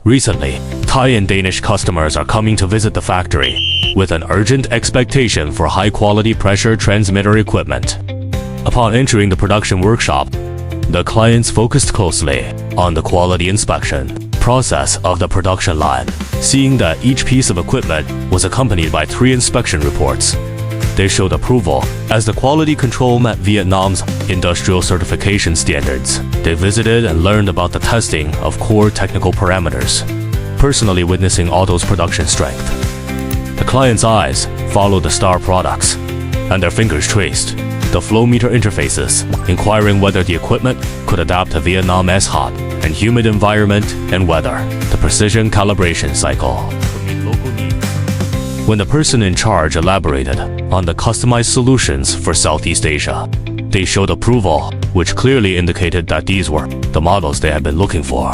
Recently, Thai and Danish customers are coming to visit the factory with an urgent expectation for high-quality pressure transmitter equipment. Upon entering the production workshop, the clients focused closely on the quality inspection process of the production line, seeing that each piece of equipment was accompanied by 3 inspection reports. They showed approval as the quality control met Vietnam's industrial certification standards. They visited and learned about the testing of core technical parameters, personally witnessing Auto's production strength. The client's eyes followed the star products, and their fingers traced the flow meter interfaces, inquiring whether the equipment could adapt to Vietnam's hot and humid environment and weather, the precision calibration cycle. When the person in charge elaborated on the customized solutions for Southeast Asia, they showed approval, which clearly indicated that these were the models they had been looking for.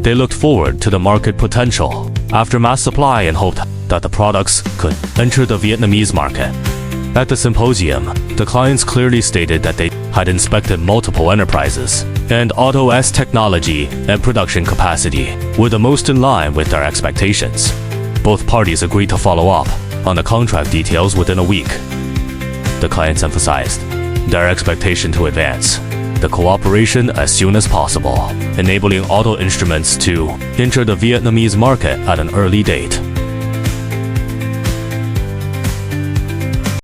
They looked forward to the market potential after mass supply and hoped that the products could enter the Vietnamese market. At the symposium, the clients clearly stated that they had inspected multiple enterprises, and Auto's technology and production capacity were the most in line with their expectations. Both parties agreed to follow up on the contract details within a week. The clients emphasized their expectation to advance the cooperation as soon as possible, enabling Auto Instruments to enter the Vietnamese market at an early date.